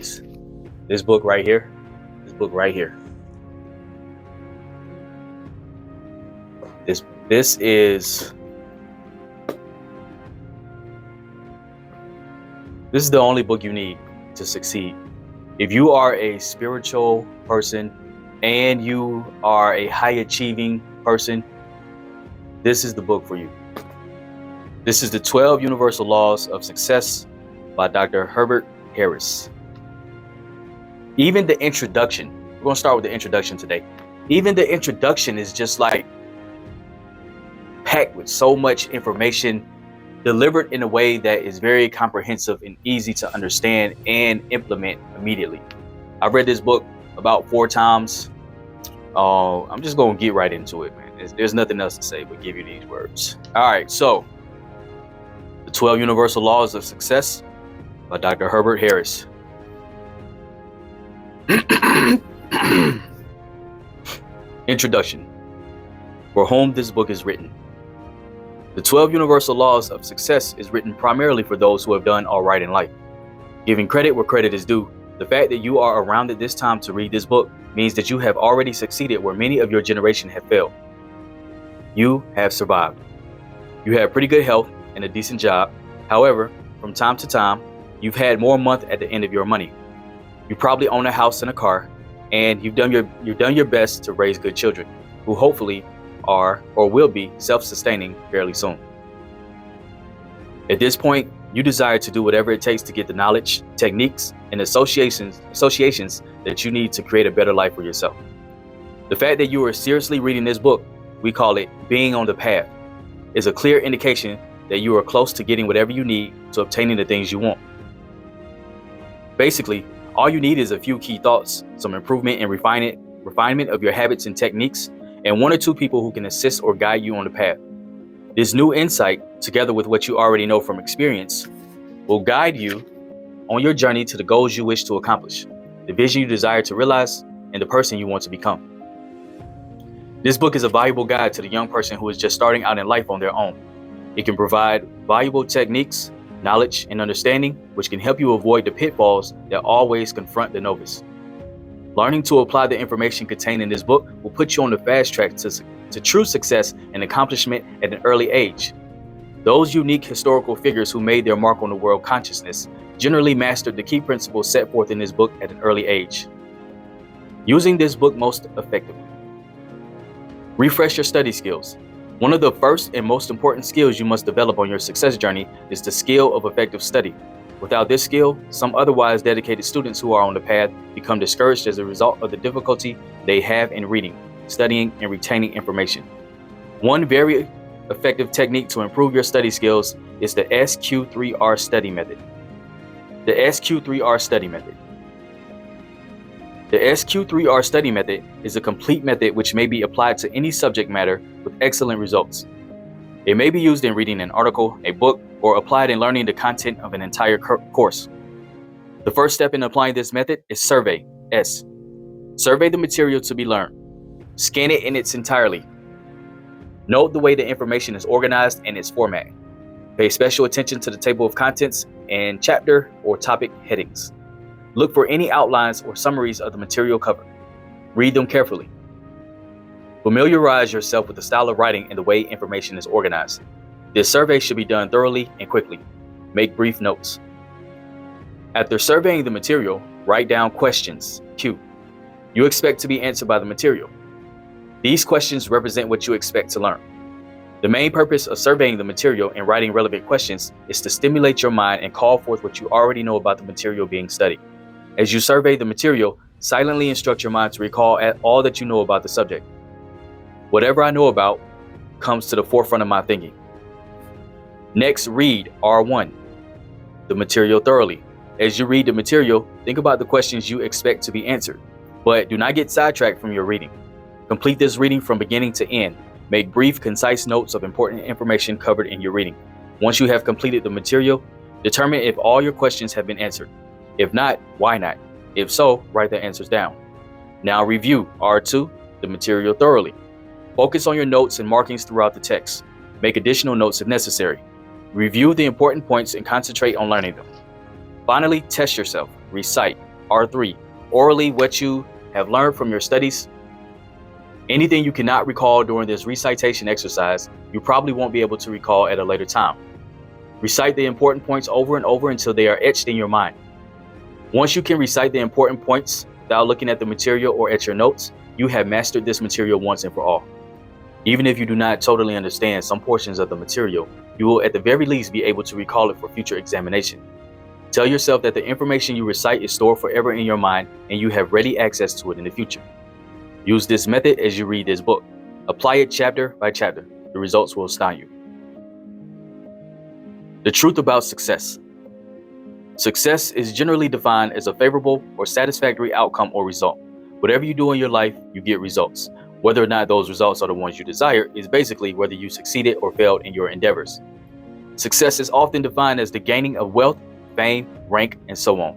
This book right here, this book right here. This is the only book you need to succeed. If you are a spiritual person and you are a high achieving person, this is the book for you. This is the 12 Universal Laws of Success by Dr. Herbert Harris. Even the introduction, we're going to start with the introduction today. Even the introduction is just like packed with so much information delivered in a way that is very comprehensive and easy to understand and implement immediately. I've read this book about 4 times. I'm just going to get right into it, man. There's nothing else to say but give you these words. All right, so the 12 Universal Laws of Success by Dr. Herbert Harris. Introduction. For whom this book is written. The 12 Universal Laws of Success is written primarily for those who have done all right in life. Giving credit where credit is due, the fact that you are around at this time to read this book means that you have already succeeded where many of your generation have failed. You have survived. You have pretty good health and a decent job. However, from time to time, you've had more month at the end of your money. You probably own a house and a car, and you've done your best to raise good children, who hopefully are or will be self-sustaining fairly soon. At this point, you desire to do whatever it takes to get the knowledge, techniques, and associations that you need to create a better life for yourself. The fact that you are seriously reading this book, we call it being on the path, is a clear indication that you are close to getting whatever you need to obtaining the things you want. Basically, all you need is a few key thoughts, some improvement and refinement of your habits and techniques, and 1 or 2 people who can assist or guide you on the path. This new insight, together with what you already know from experience, will guide you on your journey to the goals you wish to accomplish, the vision you desire to realize, and the person you want to become. This book is a valuable guide to the young person who is just starting out in life on their own. It can provide valuable techniques, knowledge, and understanding, which can help you avoid the pitfalls that always confront the novice. Learning to apply the information contained in this book will put you on the fast track to true success and accomplishment at an early age. Those unique historical figures who made their mark on the world consciousness generally mastered the key principles set forth in this book at an early age. Using this book most effectively. Refresh your study skills. One of the first and most important skills you must develop on your success journey is the skill of effective study. Without this skill, some otherwise dedicated students who are on the path become discouraged as a result of the difficulty they have in reading, studying, and retaining information. One very effective technique to improve your study skills is the SQ3R study method. The SQ3R study method. The SQ3R study method is a complete method which may be applied to any subject matter with excellent results. It may be used in reading an article, a book, or applied in learning the content of an entire course. The first step in applying this method is survey, S. Survey the material to be learned. Scan it in its entirety. Note the way the information is organized and its format. Pay special attention to the table of contents and chapter or topic headings. Look for any outlines or summaries of the material covered. Read them carefully. Familiarize yourself with the style of writing and the way information is organized. This survey should be done thoroughly and quickly. Make brief notes. After surveying the material, write down questions, Q, you expect to be answered by the material. These questions represent what you expect to learn. The main purpose of surveying the material and writing relevant questions is to stimulate your mind and call forth what you already know about the material being studied. As you survey the material, silently instruct your mind to recall all that you know about the subject. Whatever I know about comes to the forefront of my thinking. Next, read R1, the material thoroughly. As you read the material, think about the questions you expect to be answered, but do not get sidetracked from your reading. Complete this reading from beginning to end. Make brief, concise notes of important information covered in your reading. Once you have completed the material, determine if all your questions have been answered. If not, why not? If so, write the answers down. Now review R2, the material thoroughly. Focus on your notes and markings throughout the text. Make additional notes if necessary. Review the important points and concentrate on learning them. Finally, test yourself. Recite. R3, orally what you have learned from your studies. Anything you cannot recall during this recitation exercise, you probably won't be able to recall at a later time. Recite the important points over and over until they are etched in your mind. Once you can recite the important points without looking at the material or at your notes, you have mastered this material once and for all. Even if you do not totally understand some portions of the material, you will at the very least be able to recall it for future examination. Tell yourself that the information you recite is stored forever in your mind and you have ready access to it in the future. Use this method as you read this book. Apply it chapter by chapter. The results will astound you. The truth about success. Success is generally defined as a favorable or satisfactory outcome or result. Whatever you do in your life, you get results. Whether or not those results are the ones you desire is basically whether you succeeded or failed in your endeavors. Success is often defined as the gaining of wealth, fame, rank, and so on.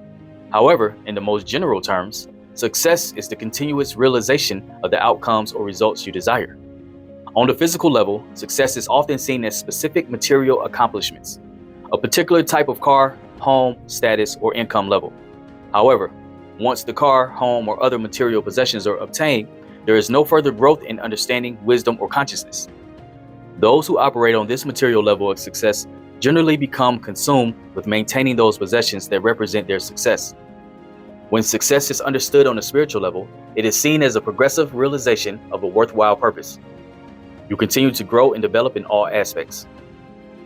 However, in the most general terms, success is the continuous realization of the outcomes or results you desire. On the physical level, success is often seen as specific material accomplishments, a particular type of car, home, status, or income level. However, once the car, home, or other material possessions are obtained, there is no further growth in understanding, wisdom, or consciousness. Those who operate on this material level of success generally become consumed with maintaining those possessions that represent their success. When success is understood on a spiritual level, it is seen as a progressive realization of a worthwhile purpose. You continue to grow and develop in all aspects.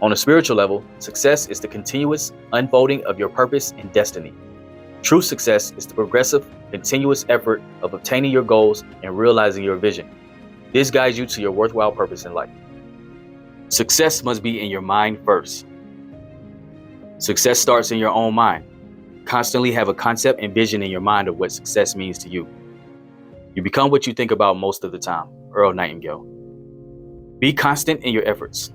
On a spiritual level, success is the continuous unfolding of your purpose and destiny. True success is the progressive, continuous effort of obtaining your goals and realizing your vision. This guides you to your worthwhile purpose in life. Success must be in your mind first. Success starts in your own mind. Constantly have a concept and vision in your mind of what success means to you. You become what you think about most of the time. Earl Nightingale. Be constant in your efforts.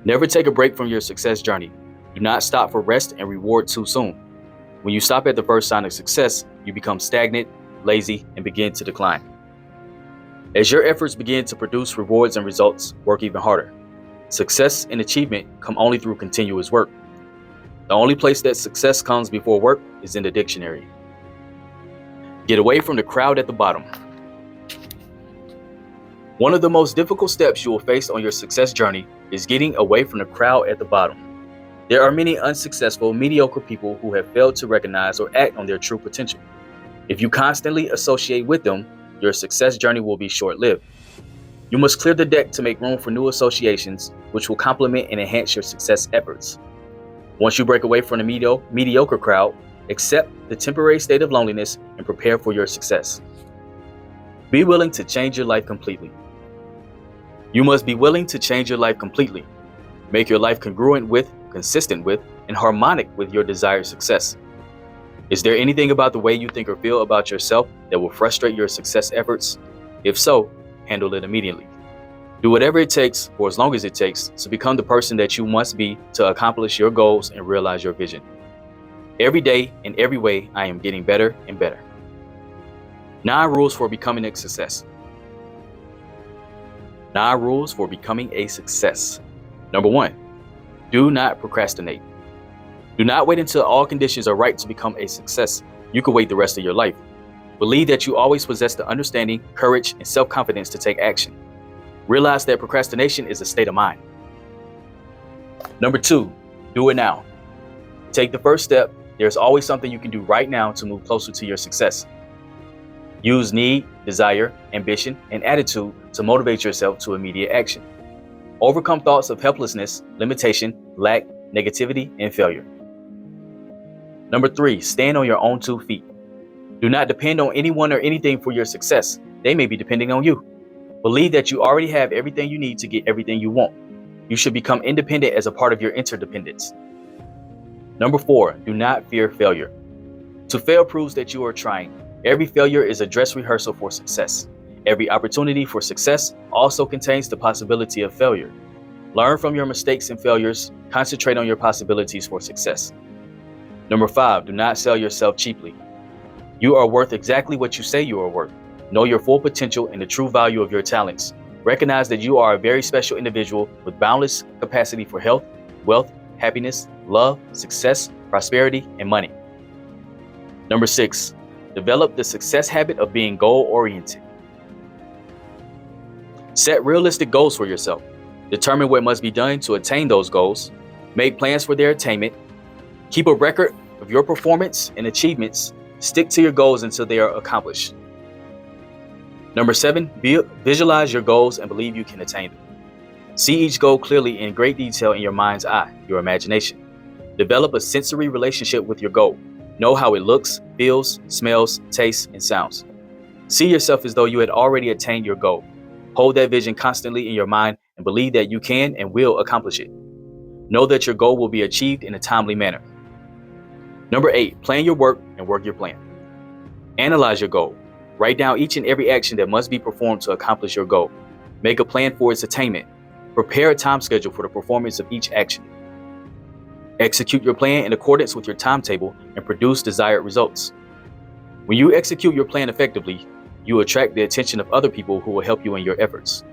Never take a break from your success journey. Do not stop for rest and reward too soon. When you stop at the first sign of success, you become stagnant, lazy, and begin to decline. As your efforts begin to produce rewards and results, work even harder. Success and achievement come only through continuous work. The only place that success comes before work is in the dictionary. Get away from the crowd at the bottom. One of the most difficult steps you will face on your success journey is getting away from the crowd at the bottom. There are many unsuccessful, mediocre people who have failed to recognize or act on their true potential. If you constantly associate with them, your success journey will be short-lived. You must clear the deck to make room for new associations, which will complement and enhance your success efforts. Once you break away from the mediocre crowd, accept the temporary state of loneliness and prepare for your success. Be willing to change your life completely. You must be willing to change your life completely. Make your life congruent with, consistent with, and harmonic with your desired success. Is there anything about the way you think or feel about yourself that will frustrate your success efforts? If so, handle it immediately. Do whatever it takes, for as long as it takes, to become the person that you must be to accomplish your goals and realize your vision. Every day, in every way, I am getting better and better. 9 rules for becoming a success. 9 rules for becoming a success. Number 1, do not procrastinate. Do not wait until all conditions are right to become a success. You can wait the rest of your life. Believe that you always possess the understanding, courage, and self-confidence to take action. Realize that procrastination is a state of mind. Number 2, do it now. Take the first step. There's always something you can do right now to move closer to your success. Use need, desire, ambition, and attitude to motivate yourself to immediate action. Overcome thoughts of helplessness, limitation, lack, negativity, and failure. Number 3, stand on your own 2 feet. Do not depend on anyone or anything for your success. They may be depending on you. Believe that you already have everything you need to get everything you want. You should become independent as a part of your interdependence. Number 4, do not fear failure. To fail proves that you are trying. Every failure is a dress rehearsal for success. Every opportunity for success also contains the possibility of failure. Learn from your mistakes and failures. Concentrate on your possibilities for success. Number 5, do not sell yourself cheaply. You are worth exactly what you say you are worth. Know your full potential and the true value of your talents. Recognize that you are a very special individual with boundless capacity for health, wealth, happiness, love, success, prosperity, and money. Number 6, develop the success habit of being goal-oriented. Set realistic goals for yourself. Determine what must be done to attain those goals. Make plans for their attainment. Keep a record of your performance and achievements. Stick to your goals until they are accomplished. Number 7, visualize your goals and believe you can attain them. See each goal clearly in great detail in your mind's eye, your imagination. Develop a sensory relationship with your goal. Know how it looks, feels, smells, tastes, and sounds. See yourself as though you had already attained your goal. Hold that vision constantly in your mind and believe that you can and will accomplish it. Know that your goal will be achieved in a timely manner. Number 8, plan your work and work your plan. Analyze your goal. Write down each and every action that must be performed to accomplish your goal. Make a plan for its attainment. Prepare a time schedule for the performance of each action. Execute your plan in accordance with your timetable and produce desired results. When you execute your plan effectively, you attract the attention of other people who will help you in your efforts.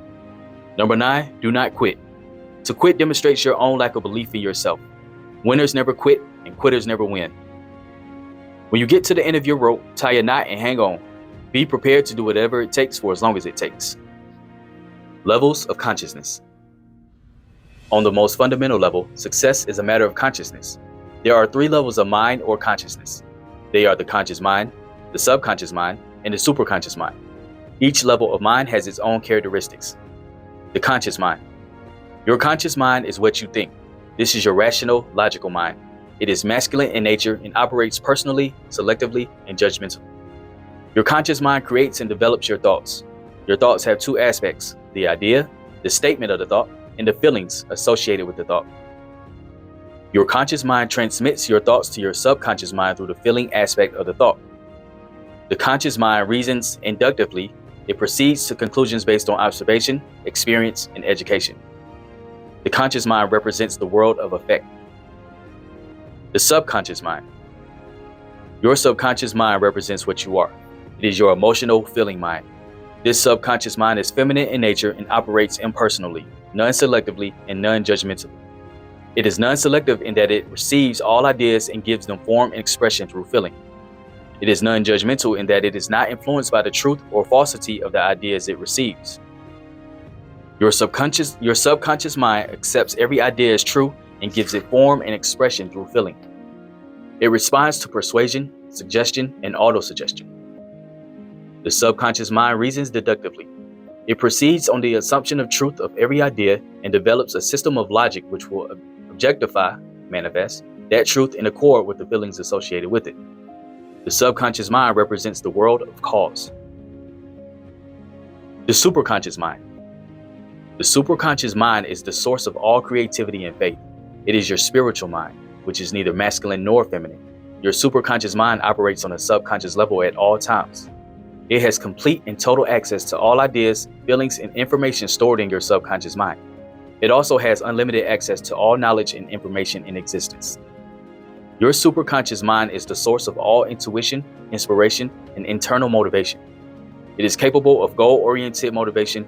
Number 9, do not quit. To quit demonstrates your own lack of belief in yourself. Winners never quit and quitters never win. When you get to the end of your rope, tie a knot and hang on. Be prepared to do whatever it takes for as long as it takes. Levels of consciousness. On the most fundamental level, success is a matter of consciousness. There are 3 levels of mind or consciousness. They are the conscious mind, the subconscious mind, and the superconscious mind. Each level of mind has its own characteristics. The conscious mind. Your conscious mind is what you think. This is your rational, logical mind. It is masculine in nature and operates personally, selectively, and judgmentally. Your conscious mind creates and develops your thoughts. Your thoughts have 2 aspects: the idea, the statement of the thought, and the feelings associated with the thought. Your conscious mind transmits your thoughts to your subconscious mind through the feeling aspect of the thought. The conscious mind reasons inductively. It proceeds to conclusions based on observation, experience, and education. The conscious mind represents the world of effect. The subconscious mind. Your subconscious mind represents what you are. It is your emotional, feeling mind. This subconscious mind is feminine in nature and operates impersonally, non-selectively, and non-judgmentally. It is non-selective in that it receives all ideas and gives them form and expression through feeling. It is non-judgmental in that it is not influenced by the truth or falsity of the ideas it receives. Your subconscious mind accepts every idea as true and gives it form and expression through feeling. It responds to persuasion, suggestion, and autosuggestion. The subconscious mind reasons deductively. It proceeds on the assumption of truth of every idea and develops a system of logic which will objectify, manifest, that truth in accord with the feelings associated with it. The subconscious mind represents the world of cause. The superconscious mind. The superconscious mind is the source of all creativity and faith. It is your spiritual mind, which is neither masculine nor feminine. Your superconscious mind operates on a subconscious level at all times. It has complete and total access to all ideas, feelings, and information stored in your subconscious mind. It also has unlimited access to all knowledge and information in existence. Your superconscious mind is the source of all intuition, inspiration, and internal motivation. It is capable of goal-oriented motivation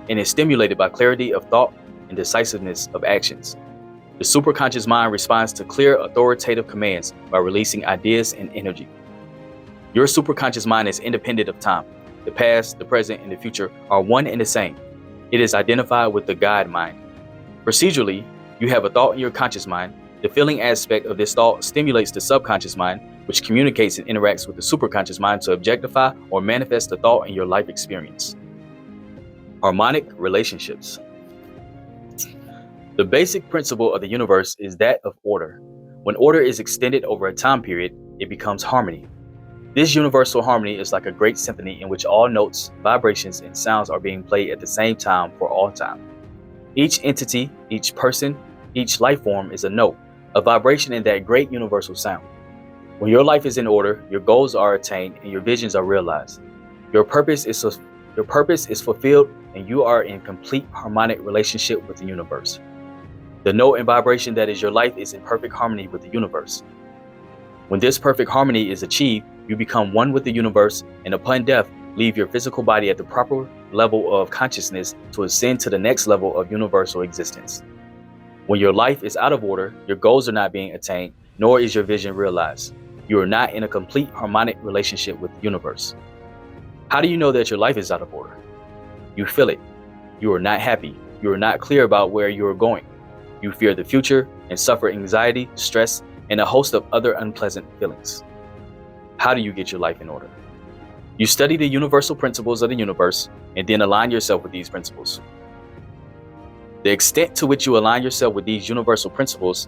and is stimulated by clarity of thought and decisiveness of actions. The superconscious mind responds to clear authoritative commands by releasing ideas and energy. Your superconscious mind is independent of time. The past, the present, and the future are one and the same. It is identified with the God mind. Procedurally, you have a thought in your conscious mind. The feeling aspect of this thought stimulates the subconscious mind, which communicates and interacts with the superconscious mind to objectify or manifest the thought in your life experience. Harmonic relationships. The basic principle of the universe is that of order. When order is extended over a time period, it becomes harmony. This universal harmony is like a great symphony in which all notes, vibrations, and sounds are being played at the same time for all time. Each entity, each person, each life form is a note, a vibration in that great universal sound. When your life is in order, your goals are attained and your visions are realized. Your purpose is fulfilled and you are in complete harmonic relationship with the universe. The note and vibration that is your life is in perfect harmony with the universe. When this perfect harmony is achieved, you become one with the universe and upon death, leave your physical body at the proper level of consciousness to ascend to the next level of universal existence. When your life is out of order, your goals are not being attained, nor is your vision realized. You are not in a complete harmonic relationship with the universe. How do you know that your life is out of order? You feel it. You are not happy. You are not clear about where you are going. You fear the future and suffer anxiety, stress, and a host of other unpleasant feelings. How do you get your life in order? You study the universal principles of the universe and then align yourself with these principles. The extent to which you align yourself with these universal principles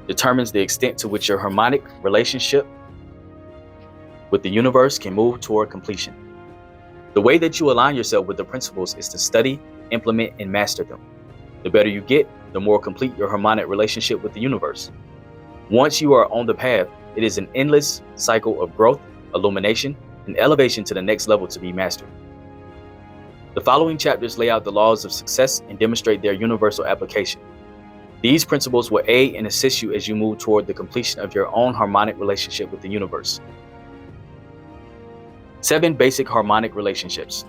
determines the extent to which your harmonic relationship with the universe can move toward completion. The way that you align yourself with the principles is to study, implement, and master them. The better you get, the more complete your harmonic relationship with the universe. Once you are on the path, it is an endless cycle of growth, illumination, and elevation to the next level to be mastered. The following chapters lay out the laws of success and demonstrate their universal application. These principles will aid and assist you as you move toward the completion of your own harmonic relationship with the universe. 7 basic harmonic relationships.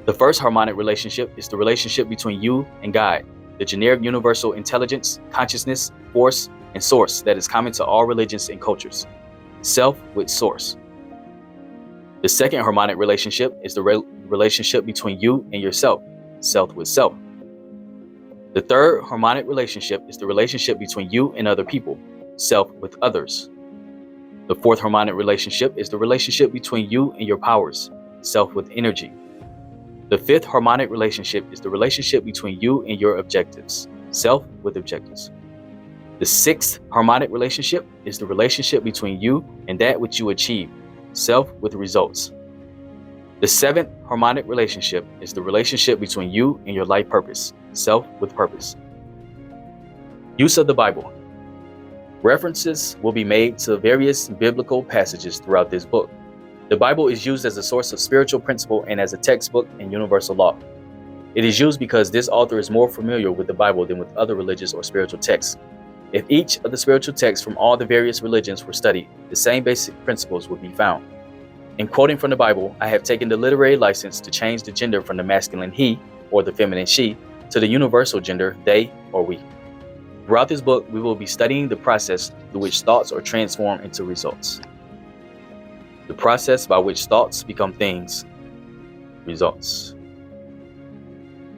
The first harmonic relationship is the relationship between you and God, the generic universal intelligence, consciousness, force, and source that is common to all religions and cultures. Self with source. The second harmonic relationship is the relationship between you and yourself, self with self. The third harmonic relationship is the relationship between you and other people, self with others. The fourth harmonic relationship is the relationship between you and your powers, self with energy. The fifth harmonic relationship is the relationship between you and your objectives, self with objectives. The sixth harmonic relationship is the relationship between you and that which you achieve, self with results. The seventh harmonic relationship is the relationship between you and your life purpose, self with purpose. Use of the Bible. References will be made to various biblical passages throughout this book. The Bible is used as a source of spiritual principle and as a textbook in universal law. It is used because this author is more familiar with the Bible than with other religious or spiritual texts. If each of the spiritual texts from all the various religions were studied, the same basic principles would be found. In quoting from the Bible, I have taken the literary license to change the gender from the masculine he or the feminine she to the universal gender they or we. Throughout this book, we will be studying the process through which thoughts are transformed into results. The process by which thoughts become things, results.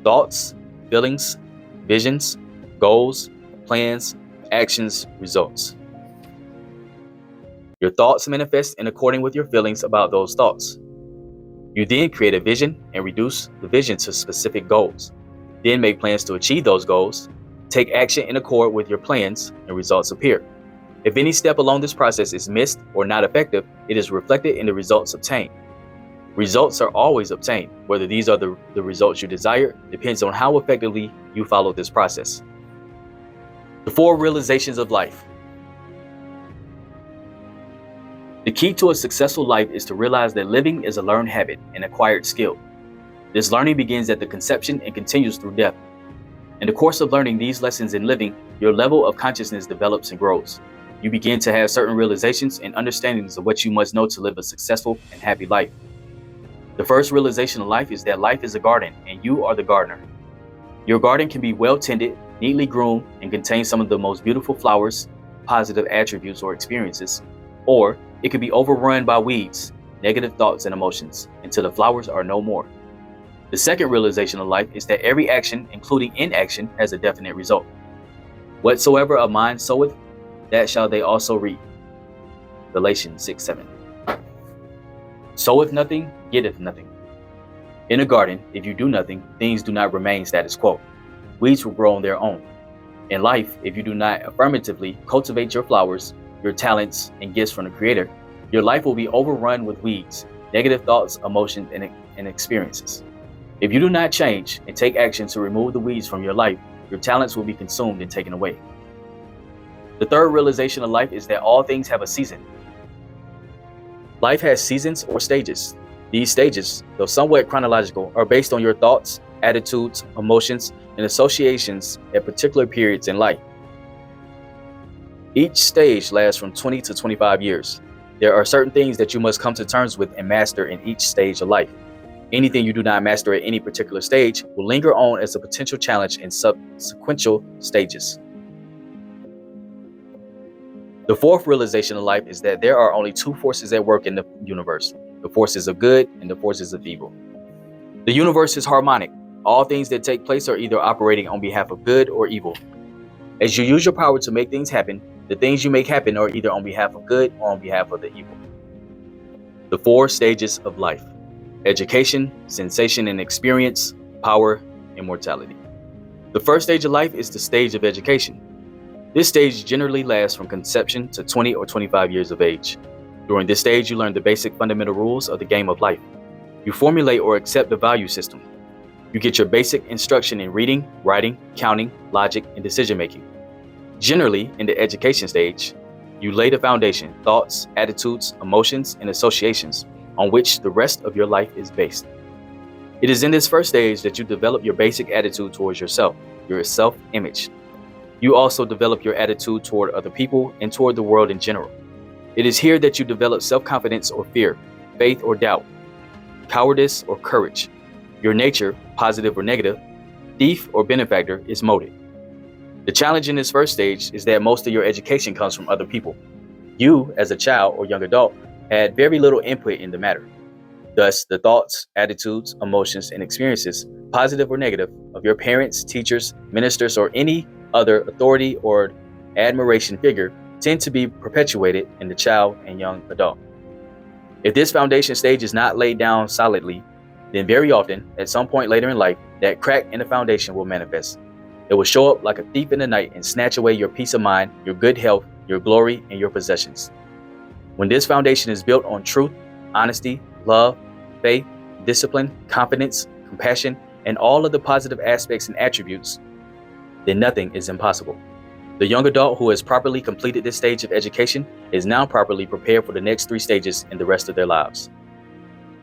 Thoughts, feelings, visions, goals, plans, actions, results. Your thoughts manifest in accordance with your feelings about those thoughts. You then create a vision and reduce the vision to specific goals. Then make plans to achieve those goals. Take action in accord with your plans and results appear. If any step along this process is missed or not effective, it is reflected in the results obtained. Results are always obtained. Whether these are the results you desire depends on how effectively you follow this process. The 4 realizations of life. The key to a successful life is to realize that living is a learned habit, an acquired skill. This learning begins at the conception and continues through death. In the course of learning these lessons in living, your level of consciousness develops and grows. You begin to have certain realizations and understandings of what you must know to live a successful and happy life. The first realization of life is that life is a garden and you are the gardener. Your garden can be well tended, neatly groomed, and contain some of the most beautiful flowers, positive attributes or experiences, or it could be overrun by weeds, negative thoughts and emotions until the flowers are no more. The second realization of life is that every action, including inaction, has a definite result. Whatsoever a mind soweth, that shall they also reap. Galatians 6:7. Soweth nothing, getteth nothing. In a garden, if you do nothing, things do not remain status quo. Weeds will grow on their own. In life, if you do not affirmatively cultivate your flowers, your talents, and gifts from the Creator, your life will be overrun with weeds, negative thoughts, emotions, and experiences. If you do not change and take action to remove the weeds from your life, your talents will be consumed and taken away. The third realization of life is that all things have a season. Life has seasons or stages. These stages, though somewhat chronological, are based on your thoughts, attitudes, emotions, and associations at particular periods in life. Each stage lasts from 20 to 25 years. There are certain things that you must come to terms with and master in each stage of life. Anything you do not master at any particular stage will linger on as a potential challenge in subsequent stages. The fourth realization of life is that there are only two forces at work in the universe, the forces of good and the forces of evil. The universe is harmonic. All things that take place are either operating on behalf of good or evil. As you use your power to make things happen, the things you make happen are either on behalf of good or on behalf of the evil. The four stages of life: education, sensation and experience, power, immortality. The first stage of life is the stage of education. This stage generally lasts from conception to 20 or 25 years of age. During this stage, you learn the basic fundamental rules of the game of life. You formulate or accept the value system. You get your basic instruction in reading, writing, counting, logic, and decision-making. Generally, in the education stage, you lay the foundation, thoughts, attitudes, emotions, and associations on which the rest of your life is based. It is in this first stage that you develop your basic attitude towards yourself, your self-image. You also develop your attitude toward other people and toward the world in general. It is here that you develop self-confidence or fear, faith or doubt, cowardice or courage. Your nature, positive or negative, thief or benefactor, is molded. The challenge in this first stage is that most of your education comes from other people. You, as a child or young adult, had very little input in the matter. Thus, the thoughts, attitudes, emotions, and experiences, positive or negative, of your parents, teachers, ministers, or any other authority or admiration figure tend to be perpetuated in the child and young adult. If this foundation stage is not laid down solidly, then very often, at some point later in life, that crack in the foundation will manifest. It will show up like a thief in the night and snatch away your peace of mind, your good health, your glory, and your possessions. When this foundation is built on truth, honesty, love, faith, discipline, confidence, compassion, and all of the positive aspects and attributes, then nothing is impossible. The young adult who has properly completed this stage of education is now properly prepared for the next three stages in the rest of their lives.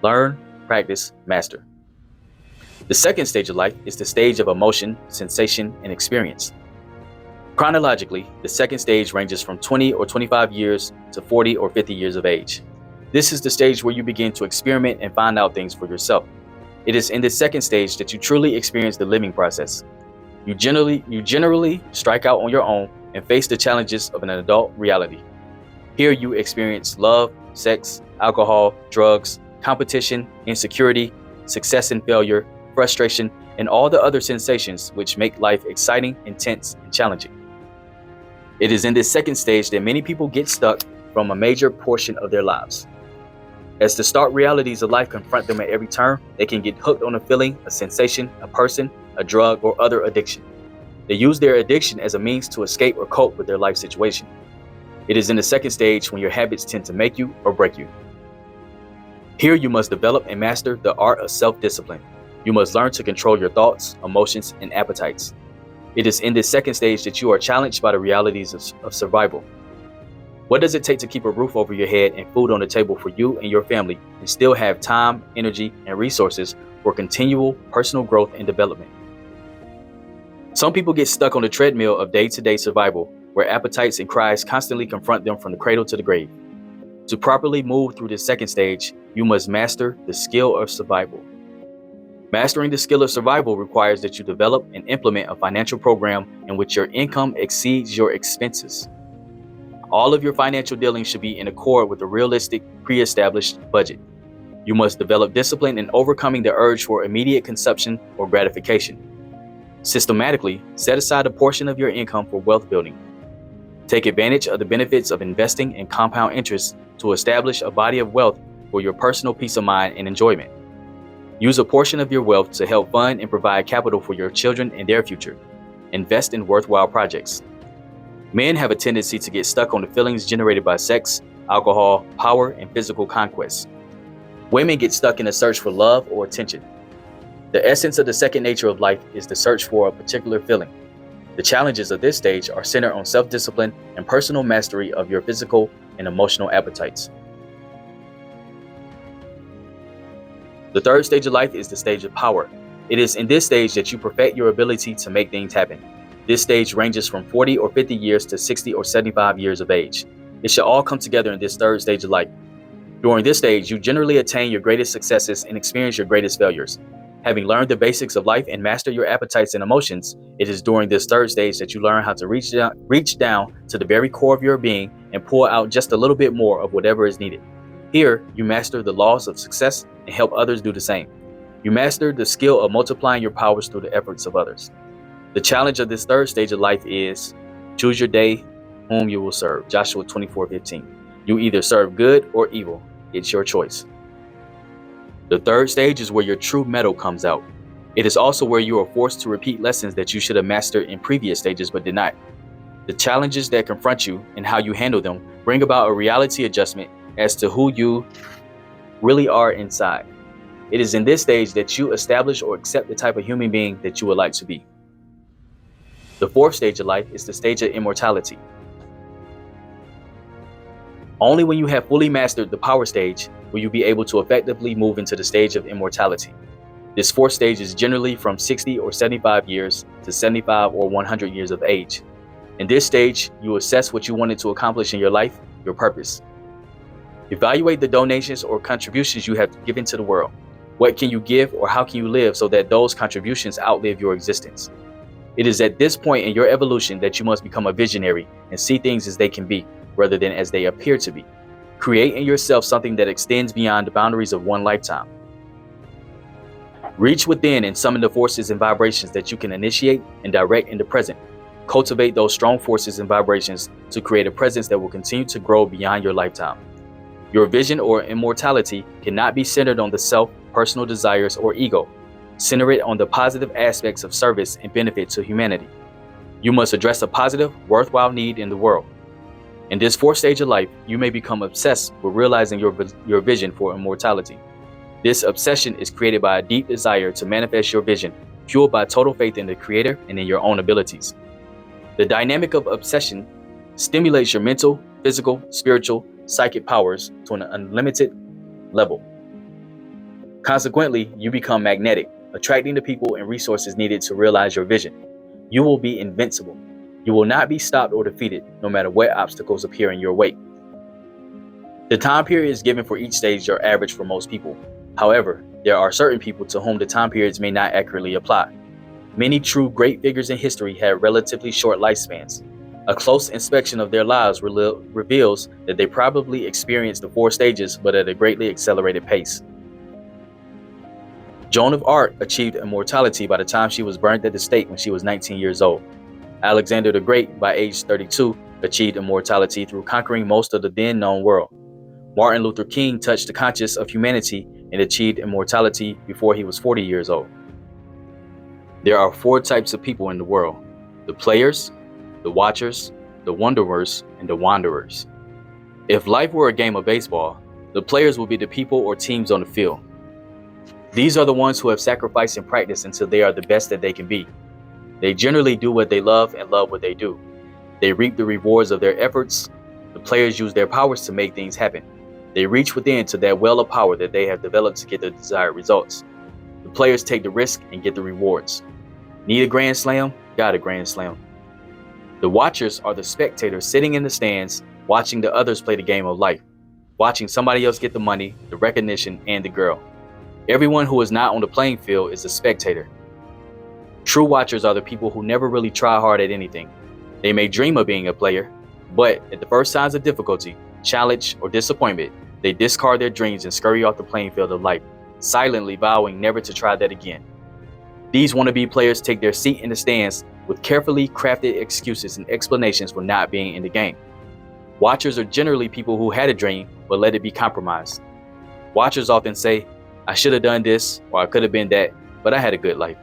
Learn, practice, master. The second stage of life is the stage of emotion, sensation, and experience. Chronologically, the second stage ranges from 20 or 25 years to 40 or 50 years of age. This is the stage where you begin to experiment and find out things for yourself. It is in this second stage that you truly experience the living process. You generally strike out on your own and face the challenges of an adult reality. Here you experience love, sex, alcohol, drugs, competition, insecurity, success and failure, frustration, and all the other sensations which make life exciting, intense, and challenging. It is in this second stage that many people get stuck from a major portion of their lives. As the stark realities of life confront them at every turn, they can get hooked on a feeling, a sensation, a person, a drug, or other addiction. They use their addiction as a means to escape or cope with their life situation. It is in the second stage when your habits tend to make you or break you. Here you must develop and master the art of self-discipline. You must learn to control your thoughts, emotions, and appetites. It is in this second stage that you are challenged by the realities of survival. What does it take to keep a roof over your head and food on the table for you and your family and still have time, energy, and resources for continual personal growth and development? Some people get stuck on the treadmill of day-to-day survival, where appetites and cries constantly confront them from the cradle to the grave. To properly move through this second stage, you must master the skill of survival. Mastering the skill of survival requires that you develop and implement a financial program in which your income exceeds your expenses. All of your financial dealings should be in accord with a realistic, pre-established budget. You must develop discipline in overcoming the urge for immediate consumption or gratification. Systematically, set aside a portion of your income for wealth building. Take advantage of the benefits of investing and compound interest to establish a body of wealth for your personal peace of mind and enjoyment. Use a portion of your wealth to help fund and provide capital for your children and their future. Invest in worthwhile projects. Men have a tendency to get stuck on the feelings generated by sex, alcohol, power, and physical conquest. Women get stuck in a search for love or attention. The essence of the second nature of life is the search for a particular feeling. The challenges of this stage are centered on self-discipline and personal mastery of your physical and emotional appetites. The third stage of life is the stage of power. It is in this stage that you perfect your ability to make things happen. This stage ranges from 40 or 50 years to 60 or 75 years of age. It should all come together in this third stage of life. During this stage, you generally attain your greatest successes and experience your greatest failures. Having learned the basics of life and master your appetites and emotions, it is during this third stage that you learn how to reach down to the very core of your being and pull out just a little bit more of whatever is needed. Here, you master the laws of success and help others do the same. You master the skill of multiplying your powers through the efforts of others. The challenge of this third stage of life is choose your day whom you will serve. Joshua 24:15. You either serve good or evil. It's your choice. The third stage is where your true mettle comes out. It is also where you are forced to repeat lessons that you should have mastered in previous stages but did not. The challenges that confront you and how you handle them bring about a reality adjustment as to who you really are inside. It is in this stage that you establish or accept the type of human being that you would like to be. The fourth stage of life is the stage of immortality. Only when you have fully mastered the power stage will you be able to effectively move into the stage of immortality. This fourth stage is generally from 60 or 75 years to 75 or 100 years of age. In this stage, you assess what you wanted to accomplish in your life, your purpose. Evaluate the donations or contributions you have given to the world. What can you give or how can you live so that those contributions outlive your existence? It is at this point in your evolution that you must become a visionary and see things as they can be, rather than as they appear to be. Create in yourself something that extends beyond the boundaries of one lifetime. Reach within and summon the forces and vibrations that you can initiate and direct in the present. Cultivate those strong forces and vibrations to create a presence that will continue to grow beyond your lifetime. Your vision or immortality cannot be centered on the self, personal desires, or ego. Center it on the positive aspects of service and benefit to humanity. You must address a positive, worthwhile need in the world. In this fourth stage of life, you may become obsessed with realizing your vision for immortality. This obsession is created by a deep desire to manifest your vision, fueled by total faith in the Creator and in your own abilities. The dynamic of obsession stimulates your mental, physical, spiritual, psychic powers to an unlimited level. Consequently, you become magnetic, attracting the people and resources needed to realize your vision. You will be invincible. You will not be stopped or defeated, no matter what obstacles appear in your way. The time periods given for each stage are average for most people. However, there are certain people to whom the time periods may not accurately apply. Many true great figures in history had relatively short lifespans. A close inspection of their lives reveals that they probably experienced the four stages, but at a greatly accelerated pace. Joan of Arc achieved immortality by the time she was burned at the stake when she was 19 years old. Alexander the Great, by age 32, achieved immortality through conquering most of the then known world. Martin Luther King touched the conscience of humanity and achieved immortality before he was 40 years old. There are four types of people in the world: the players, the watchers, the wanderers, and the wanderers. If life were a game of baseball, the players would be the people or teams on the field. These are the ones who have sacrificed and practiced until they are the best that they can be. They generally do what they love and love what they do. They reap the rewards of their efforts. The players use their powers to make things happen. They reach within to that well of power that they have developed to get the desired results. The players take the risk and get the rewards. Need a grand slam? Got a grand slam. The watchers are the spectators sitting in the stands, watching the others play the game of life, watching somebody else get the money, the recognition, and the girl. Everyone who is not on the playing field is a spectator. True watchers are the people who never really try hard at anything. They may dream of being a player, but at the first signs of difficulty, challenge, or disappointment, they discard their dreams and scurry off the playing field of life, silently vowing never to try that again. These wannabe players take their seat in the stands with carefully crafted excuses and explanations for not being in the game. Watchers are generally people who had a dream but let it be compromised. Watchers often say, "I should have done this," or "I could have been that, but I had a good life."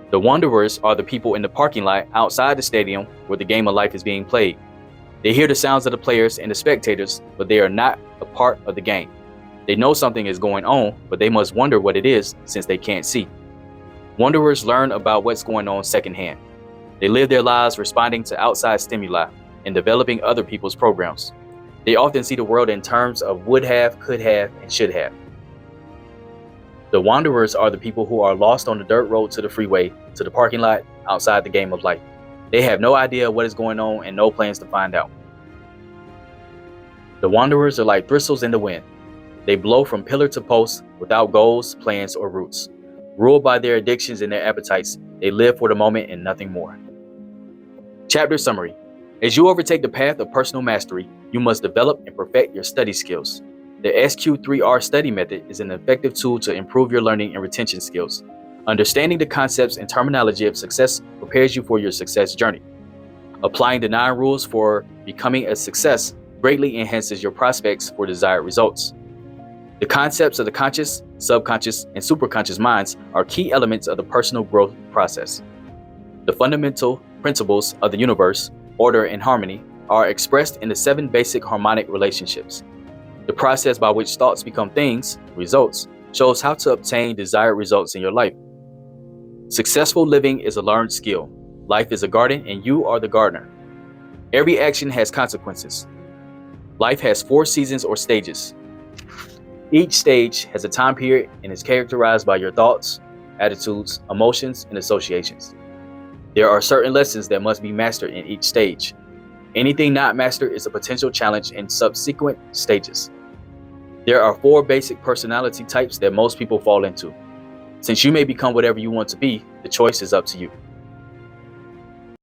The wanderers are the people in the parking lot outside the stadium where the game of life is being played. They hear the sounds of the players and the spectators, but they are not a part of the game. They know something is going on, but they must wonder what it is since they can't see. Wanderers learn about what's going on secondhand. They live their lives responding to outside stimuli and developing other people's programs. They often see the world in terms of would have, could have, and should have. The wanderers are the people who are lost on the dirt road to the freeway, to the parking lot, outside the game of life. They have no idea what is going on and no plans to find out. The wanderers are like thistles in the wind. They blow from pillar to post without goals, plans, or roots. Ruled by their addictions and their appetites, they live for the moment and nothing more. Chapter summary. As you overtake the path of personal mastery, you must develop and perfect your study skills. The SQ3R study method is an effective tool to improve your learning and retention skills. Understanding the concepts and terminology of success prepares you for your success journey. Applying the 9 rules for becoming a success greatly enhances your prospects for desired results. The concepts of the conscious, subconscious, and superconscious minds are key elements of the personal growth process. The fundamental principles of the universe, order and harmony, are expressed in the 7 basic harmonic relationships. The process by which thoughts become things, results, shows how to obtain desired results in your life. Successful living is a learned skill. Life is a garden and you are the gardener. Every action has consequences. Life has 4 seasons or stages. Each stage has a time period and is characterized by your thoughts, attitudes, emotions, and associations. There are certain lessons that must be mastered in each stage. Anything not mastered is a potential challenge in subsequent stages. There are 4 basic personality types that most people fall into. Since you may become whatever you want to be, the choice is up to you.